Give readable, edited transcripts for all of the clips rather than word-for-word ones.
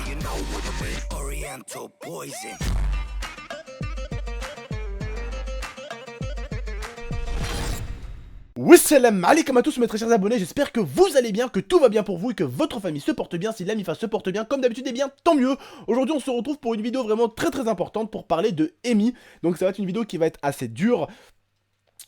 you know what I mean. Oriental poison. Wassalam alaikum à tous mes très chers abonnés, j'espère que vous allez bien, que tout va bien pour vous et que votre famille se porte bien. Si la MIFA se porte bien, comme d'habitude, eh bien tant mieux. Aujourd'hui on se retrouve pour une vidéo vraiment très importante pour parler de Amy. Donc ça va être une vidéo qui va être assez dure.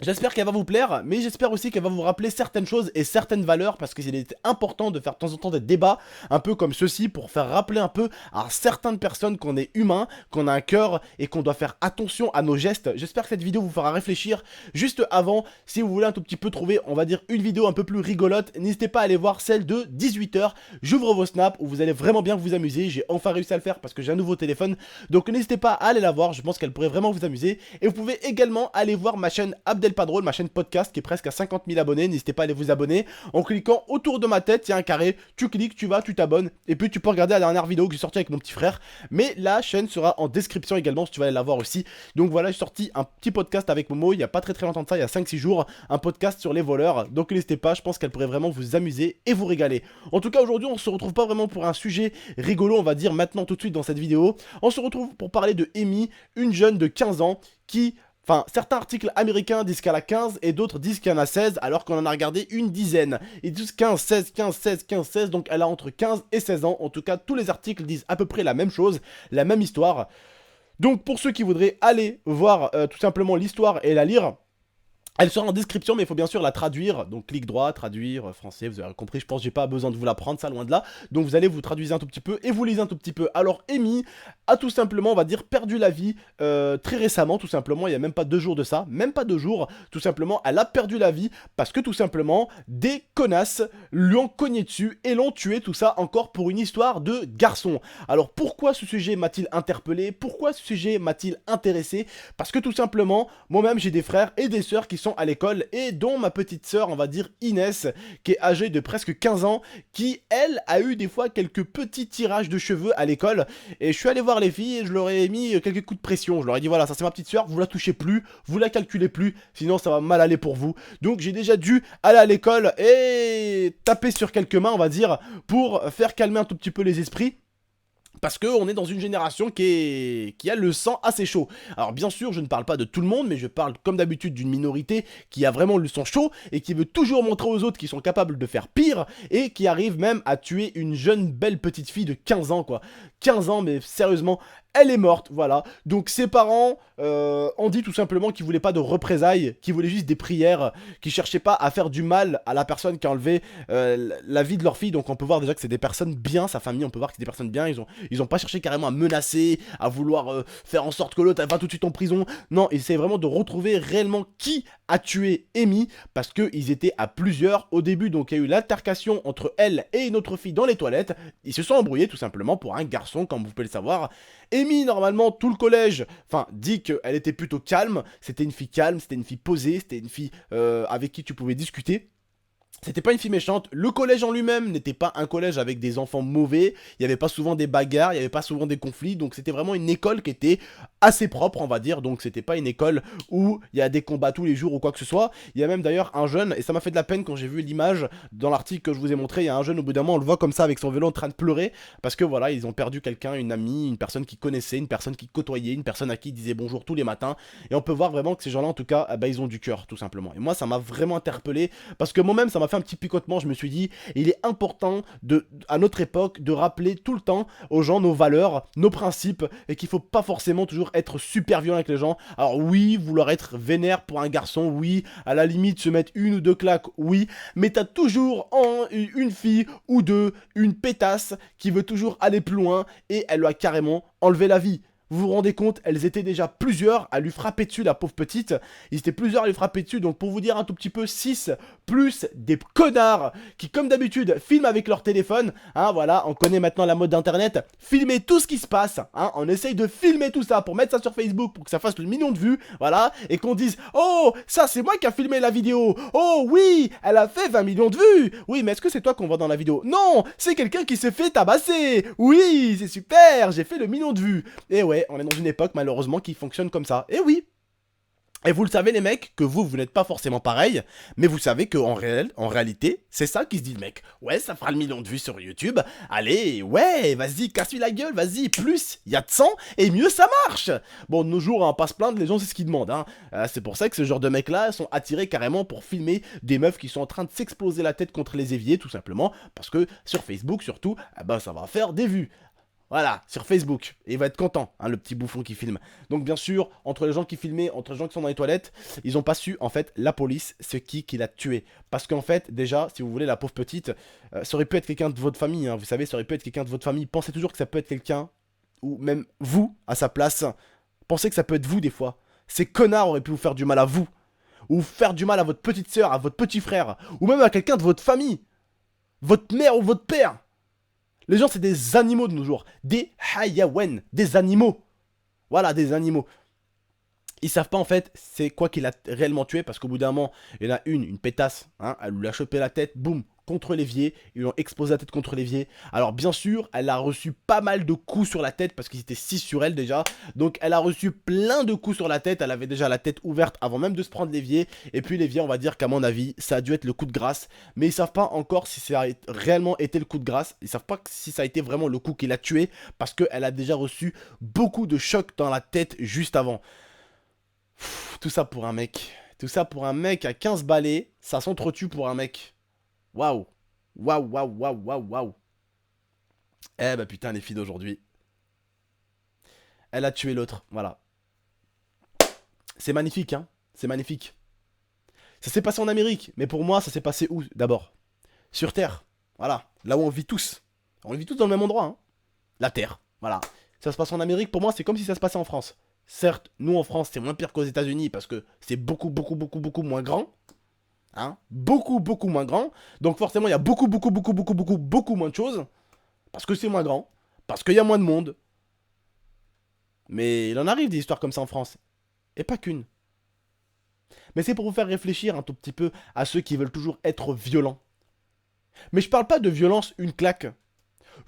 J'espère qu'elle va vous plaire, mais j'espère aussi qu'elle va vous rappeler certaines choses et certaines valeurs, parce qu'il est important de faire de temps en temps des débats, un peu comme ceci, pour faire rappeler un peu à certaines personnes qu'on est humain, qu'on a un cœur et qu'on doit faire attention à nos gestes. J'espère que cette vidéo vous fera réfléchir. Juste avant, si vous voulez un tout petit peu trouver, on va dire, une vidéo un peu plus rigolote, n'hésitez pas à aller voir celle de 18 h. J'ouvre vos snaps où vous allez vraiment bien vous amuser. J'ai enfin réussi à le faire parce que j'ai un nouveau téléphone, donc n'hésitez pas à aller la voir, je pense qu'elle pourrait vraiment vous amuser. Et vous pouvez également aller voir ma chaîne Abdel Pas Drôle, ma chaîne podcast qui est presque à 50 000 abonnés. N'hésitez pas à aller vous abonner en cliquant autour de ma tête, il y a un carré, tu cliques, tu vas, tu t'abonnes et puis tu peux regarder la dernière vidéo que j'ai sortie avec mon petit frère. Mais la chaîne sera en description également si tu vas aller la voir aussi. Donc voilà, j'ai sorti un petit podcast avec Momo il n'y a pas très longtemps de ça, il y a 5-6 jours, un podcast sur les voleurs. Donc n'hésitez pas, je pense qu'elle pourrait vraiment vous amuser et vous régaler. En tout cas aujourd'hui on se retrouve pas vraiment pour un sujet rigolo, on va dire maintenant tout de suite dans cette vidéo. On se retrouve pour parler de Amy, une jeune de 15 ans qui... Enfin, certains articles américains disent qu'elle a 15 et d'autres disent qu'elle en a 16 alors qu'on en a regardé une dizaine. Ils disent 15, 16, 15, 16, 15, 16, donc elle a entre 15 et 16 ans. En tout cas, tous les articles disent à peu près la même chose, la même histoire. Donc pour ceux qui voudraient aller voir tout simplement l'histoire et la lire, elle sera en description, mais il faut bien sûr la traduire. Donc clic droit, traduire, français, vous avez compris, je pense que j'ai pas besoin de vous l'apprendre, ça loin de là. Donc vous allez vous traduire un tout petit peu et vous lisez un tout petit peu. Alors Amy a tout simplement, on va dire, perdu la vie très récemment, tout simplement, il n'y a même pas 2 jours de ça, même pas 2 jours, tout simplement, elle a perdu la vie parce que tout simplement, des connasses lui ont cogné dessus et l'ont tué, tout ça encore pour une histoire de garçon. Alors pourquoi ce sujet m'a-t-il interpellé? Pourquoi ce sujet m'a-t-il intéressé? Parce que tout simplement, moi-même j'ai des frères et des sœurs qui sont à l'école et dont ma petite sœur, on va dire Inès, qui est âgée de presque 15 ans, qui elle a eu des fois quelques petits tirages de cheveux à l'école et je suis allé voir les filles et je leur ai mis quelques coups de pression. Je leur ai dit voilà, ça c'est ma petite sœur, vous la touchez plus, vous la calculez plus, sinon ça va mal aller pour vous. Donc j'ai déjà dû aller à l'école et taper sur quelques mains, on va dire, pour faire calmer un tout petit peu les esprits. Parce qu'on est dans une génération qui a le sang assez chaud. Alors bien sûr, je ne parle pas de tout le monde, mais je parle comme d'habitude d'une minorité qui a vraiment le sang chaud et qui veut toujours montrer aux autres qu'ils sont capables de faire pire et qui arrive même à tuer une jeune belle petite fille de 15 ans quoi. 15 ans, mais sérieusement, elle est morte, voilà. Donc ses parents ont dit tout simplement qu'ils voulaient pas de représailles, qu'ils voulaient juste des prières, qu'ils cherchaient pas à faire du mal à la personne qui a enlevé la vie de leur fille. Donc on peut voir déjà que c'est des personnes bien, sa famille, on peut voir que c'est des personnes bien. Ils ont pas cherché carrément à menacer, à vouloir faire en sorte que l'autre elle va tout de suite en prison. Non, ils essaient vraiment de retrouver réellement qui a tué Amy, parce qu'ils étaient à plusieurs au début. Donc il y a eu l'altercation entre elle et une autre fille dans les toilettes. Ils se sont embrouillés tout simplement pour un garçon, comme vous pouvez le savoir. Amy, normalement, tout le collège, dit qu'elle était plutôt calme. C'était une fille calme, c'était une fille posée, c'était une fille avec qui tu pouvais discuter. C'était pas une fille méchante, le collège en lui-même n'était pas un collège avec des enfants mauvais, il n'y avait pas souvent des bagarres, il n'y avait pas souvent des conflits, donc c'était vraiment une école qui était assez propre on va dire, donc c'était pas une école où il y a des combats tous les jours ou quoi que ce soit. Il y a même d'ailleurs un jeune, et ça m'a fait de la peine quand j'ai vu l'image dans l'article que je vous ai montré, il y a un jeune au bout d'un moment, on le voit comme ça avec son vélo en train de pleurer, parce que voilà, ils ont perdu quelqu'un, une amie, une personne qu'ils connaissaient, une personne qu'ils côtoyaient, une personne à qui ils disaient bonjour tous les matins, et on peut voir vraiment que ces gens-là en tout cas, ils ont du cœur tout simplement. Et moi ça m'a vraiment interpellé, parce que moi-même ça m'a fait un petit picotement, je me suis dit, il est important à notre époque de rappeler tout le temps aux gens nos valeurs, nos principes, et qu'il faut pas forcément toujours être super violent avec les gens. Alors oui, vouloir être vénère pour un garçon, oui, à la limite se mettre 1 ou 2 claques, oui, mais t'as toujours une fille ou deux, une pétasse qui veut toujours aller plus loin, et elle lui a carrément enlevé la vie. Vous vous rendez compte, elles étaient déjà plusieurs à lui frapper dessus, la pauvre petite. Ils étaient plusieurs à lui frapper dessus, donc pour vous dire un tout petit peu, 6 plus des connards qui, comme d'habitude, filment avec leur téléphone. Hein, voilà, on connaît maintenant la mode d'internet. Filmer tout ce qui se passe. Hein, on essaye de filmer tout ça pour mettre ça sur Facebook pour que ça fasse le million de vues. Voilà, et qu'on dise, oh, ça c'est moi qui a filmé la vidéo. Oh oui, elle a fait 20 millions de vues. Oui, mais est-ce que c'est toi qu'on voit dans la vidéo? Non, c'est quelqu'un qui s'est fait tabasser. Oui, c'est super, j'ai fait le million de vues. Et ouais, on est dans une époque malheureusement qui fonctionne comme ça. Et oui, Et vous le savez les mecs, que vous n'êtes pas forcément pareil, mais vous savez qu'en réalité, c'est ça qui se dit le mec. Ouais, ça fera le million de vues sur YouTube, allez, ouais, vas-y, casse-lui la gueule, vas-y, plus, il y a de 100, et mieux ça marche. Bon, de nos jours, hein, pas se plaindre, les gens c'est ce qu'ils demandent, hein. C'est pour ça que ce genre de mecs-là sont attirés carrément pour filmer des meufs qui sont en train de s'exploser la tête contre les éviers, tout simplement, parce que sur Facebook surtout, eh ben, ça va faire des vues. Voilà, sur Facebook. Et il va être content, hein, le petit bouffon qui filme. Donc bien sûr, entre les gens qui filmaient, entre les gens qui sont dans les toilettes, ils ont pas su, en fait, la police, c'est qui l'a tué. Parce qu'en fait, déjà, si vous voulez, la pauvre petite, ça aurait pu être quelqu'un de votre famille, hein, vous savez, ça aurait pu être quelqu'un de votre famille. Pensez toujours que ça peut être quelqu'un, ou même vous, à sa place. Pensez que ça peut être vous, des fois. Ces connards auraient pu vous faire du mal à vous. Ou faire du mal à votre petite soeur, à votre petit frère. Ou même à quelqu'un de votre famille. Votre mère ou votre père. Les gens, c'est des animaux de nos jours. Des hayawen, des animaux. Voilà, des animaux. Ils savent pas en fait c'est quoi qu'il a réellement tué parce qu'au bout d'un moment, il y en a une pétasse, hein, elle lui a chopé la tête, boum, contre l'évier, ils lui ont explosé la tête contre l'évier. Alors bien sûr, elle a reçu pas mal de coups sur la tête parce qu'ils étaient 6 sur elle déjà. Donc elle a reçu plein de coups sur la tête, elle avait déjà la tête ouverte avant même de se prendre l'évier. Et puis l'évier, on va dire qu'à mon avis, ça a dû être le coup de grâce. Mais ils savent pas encore si ça a réellement été le coup de grâce. Ils savent pas si ça a été vraiment le coup qui l'a tué parce qu'elle a déjà reçu beaucoup de chocs dans la tête juste avant. Tout ça pour un mec. Tout ça pour un mec à 15 balais. Ça s'entretue pour un mec. Waouh. Waouh, waouh, waouh, waouh, waouh. Eh bah putain, les filles d'aujourd'hui. Elle a tué l'autre. Voilà. C'est magnifique, hein. C'est magnifique. Ça s'est passé en Amérique. Mais pour moi, ça s'est passé où d'abord? Sur Terre. Voilà. Là où on vit tous. On vit tous dans le même endroit, hein. La Terre. Voilà. Ça se passe en Amérique. Pour moi, c'est comme si ça se passait en France. Certes, nous en France, c'est moins pire qu'aux États-Unis parce que c'est beaucoup, beaucoup, beaucoup, beaucoup moins grand. Hein, beaucoup, beaucoup moins grand. Donc forcément, il y a beaucoup, beaucoup, beaucoup, beaucoup, beaucoup, beaucoup moins de choses. Parce que c'est moins grand. Parce qu'il y a moins de monde. Mais il en arrive des histoires comme ça en France. Et pas qu'une. Mais c'est pour vous faire réfléchir un tout petit peu à ceux qui veulent toujours être violents. Mais je parle pas de violence une claque.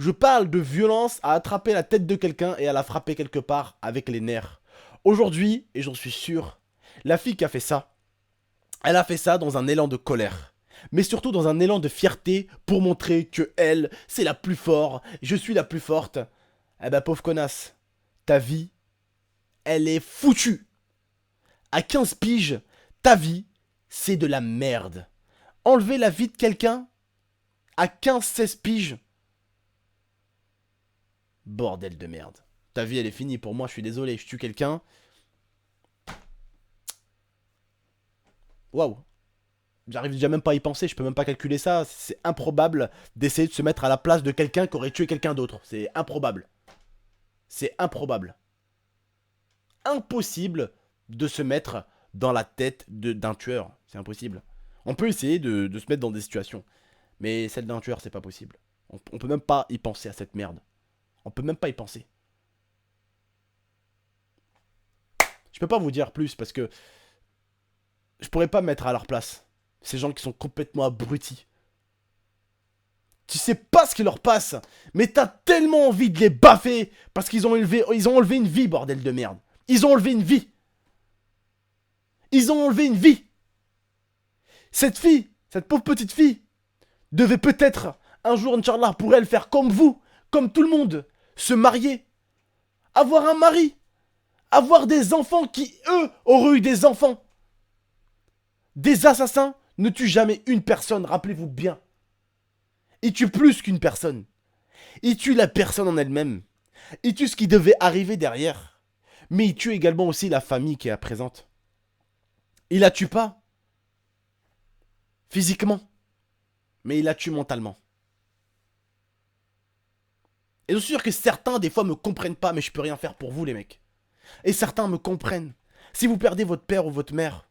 Je parle de violence à attraper la tête de quelqu'un et à la frapper quelque part avec les nerfs. Aujourd'hui, et j'en suis sûr, la fille qui a fait ça, elle a fait ça dans un élan de colère. Mais surtout dans un élan de fierté pour montrer que elle, c'est la plus forte, je suis la plus forte. Eh ben pauvre connasse, ta vie, elle est foutue. À 15 piges, ta vie, c'est de la merde. Enlever la vie de quelqu'un à 15-16 piges, bordel de merde. Ta vie, elle est finie. Pour moi, je suis désolé, je tue quelqu'un. Waouh. J'arrive déjà même pas à y penser, je peux même pas calculer ça. C'est improbable d'essayer de se mettre à la place de quelqu'un qui aurait tué quelqu'un d'autre. C'est improbable. C'est improbable. Impossible de se mettre dans la tête d'un tueur. C'est impossible. On peut essayer de se mettre dans des situations. Mais celle d'un tueur, c'est pas possible. On peut même pas y penser à cette merde. On peut même pas y penser. Je peux pas vous dire plus parce que je pourrais pas me mettre à leur place. Ces gens qui sont complètement abrutis. Tu sais pas ce qui leur passe, mais t'as tellement envie de les baffer parce qu'ils ont enlevé une vie, bordel de merde. Ils ont enlevé une vie. Ils ont enlevé une vie. Cette fille, cette pauvre petite fille, devait peut-être un jour, Inch'Allah, pour elle faire comme vous, comme tout le monde, se marier, avoir un mari, avoir des enfants qui, eux, auraient eu des enfants. Des assassins ne tuent jamais une personne, rappelez-vous bien. Ils tuent plus qu'une personne. Ils tuent la personne en elle-même. Ils tuent ce qui devait arriver derrière. Mais ils tuent également aussi la famille qui est présente. Ils la tuent pas physiquement, mais ils la tuent mentalement. Et je suis sûr que certains, des fois, me comprennent pas, mais je peux rien faire pour vous, les mecs. Et certains me comprennent. Si vous perdez votre père ou votre mère,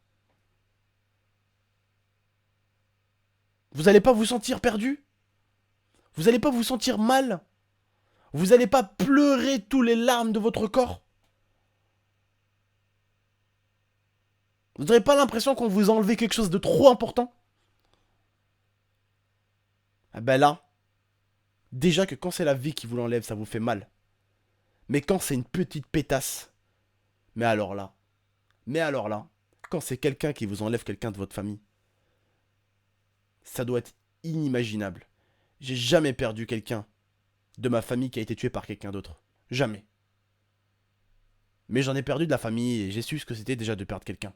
vous allez pas vous sentir perdu? Vous allez pas vous sentir mal? Vous allez pas pleurer tous les larmes de votre corps? Vous n'avez pas l'impression qu'on vous a enlevé quelque chose de trop important? Ah ben là, déjà que quand c'est la vie qui vous l'enlève, ça vous fait mal. Mais quand c'est une petite pétasse, mais alors là, quand c'est quelqu'un qui vous enlève quelqu'un de votre famille, ça doit être inimaginable. J'ai jamais perdu quelqu'un de ma famille qui a été tué par quelqu'un d'autre. Jamais. Mais j'en ai perdu de la famille et j'ai su ce que c'était déjà de perdre quelqu'un.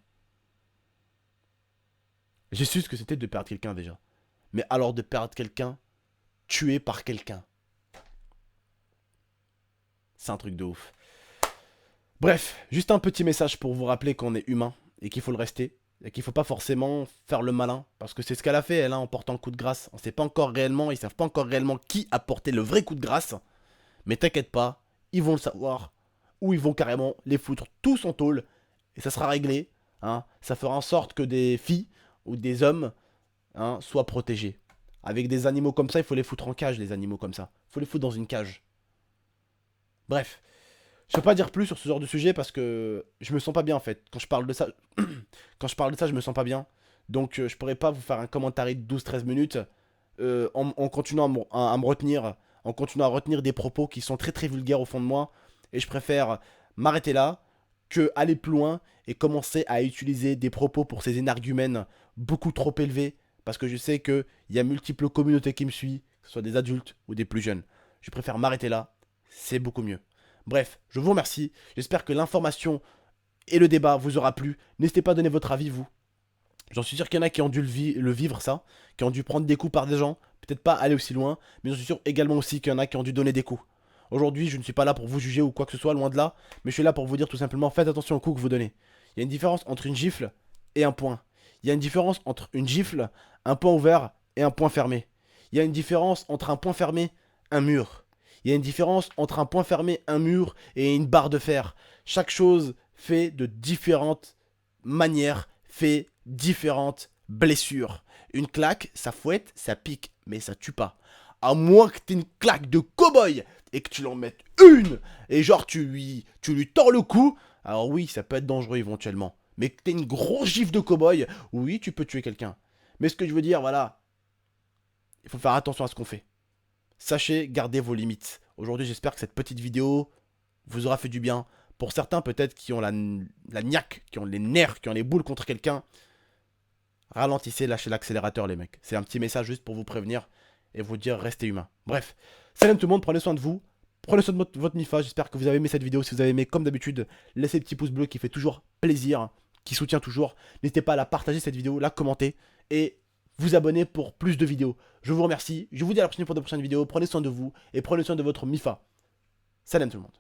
J'ai su ce que c'était de perdre quelqu'un déjà. Mais alors de perdre quelqu'un tué par quelqu'un. C'est un truc de ouf. Bref, juste un petit message pour vous rappeler qu'on est humain et qu'il faut le rester. Et qu'il faut pas forcément faire le malin. Parce que c'est ce qu'elle a fait, elle, en portant le coup de grâce. On sait pas encore réellement, ils savent pas encore réellement qui a porté le vrai coup de grâce. Mais t'inquiète pas, ils vont le savoir. Ou ils vont carrément les foutre tous en tôle. Et ça sera réglé. Hein. Ça fera en sorte que des filles ou des hommes soient protégés. Avec des animaux comme ça, il faut les foutre en cage, les animaux comme ça. Il faut les foutre dans une cage. Bref. Je ne peux pas dire plus sur ce genre de sujet parce que je me sens pas bien en fait. Quand je parle de ça, je me sens pas bien. Donc je pourrais pas vous faire un commentaire de 12-13 minutes en continuant à me retenir, en continuant à retenir des propos qui sont très très vulgaires au fond de moi. Et je préfère m'arrêter là que aller plus loin et commencer à utiliser des propos pour ces énergumènes beaucoup trop élevés. Parce que je sais qu'il y a multiples communautés qui me suivent, que ce soit des adultes ou des plus jeunes. Je préfère m'arrêter là, c'est beaucoup mieux. Bref, je vous remercie. J'espère que l'information et le débat vous aura plu. N'hésitez pas à donner votre avis, vous. J'en suis sûr qu'il y en a qui ont dû le vivre, ça. Qui ont dû prendre des coups par des gens. Peut-être pas aller aussi loin. Mais j'en suis sûr également aussi qu'il y en a qui ont dû donner des coups. Aujourd'hui, je ne suis pas là pour vous juger ou quoi que ce soit, loin de là. Mais je suis là pour vous dire tout simplement, faites attention aux coups que vous donnez. Il y a une différence entre une gifle et un poing. Il y a une différence entre une gifle, un poing ouvert et un poing fermé. Il y a une différence entre un poing fermé, un mur. Il y a une différence entre un poing fermé, un mur et une barre de fer. Chaque chose fait de différentes manières, fait différentes blessures. Une claque, ça fouette, ça pique, mais ça tue pas. À moins que tu aies une claque de cow-boy et que tu l'en mettes une et genre tu lui tords le cou, alors oui, ça peut être dangereux éventuellement. Mais que tu aies une grosse gifle de cow-boy, oui, tu peux tuer quelqu'un. Mais ce que je veux dire, voilà, il faut faire attention à ce qu'on fait. Sachez garder vos limites. Aujourd'hui, j'espère que cette petite vidéo vous aura fait du bien. Pour certains, peut-être, qui ont la niaque, qui ont les nerfs, qui ont les boules contre quelqu'un, ralentissez, lâchez l'accélérateur, les mecs. C'est un petit message juste pour vous prévenir et vous dire restez humain. Bref, salam tout le monde, prenez soin de vous. Prenez soin de votre MIFA. J'espère que vous avez aimé cette vidéo. Si vous avez aimé, comme d'habitude, laissez le petit pouce bleu qui fait toujours plaisir, qui soutient toujours. N'hésitez pas à la partager, cette vidéo, la commenter et vous abonner pour plus de vidéos. Je vous remercie. Je vous dis à la prochaine fois pour de prochaines vidéos. Prenez soin de vous et prenez soin de votre MIFA. Salam tout le monde.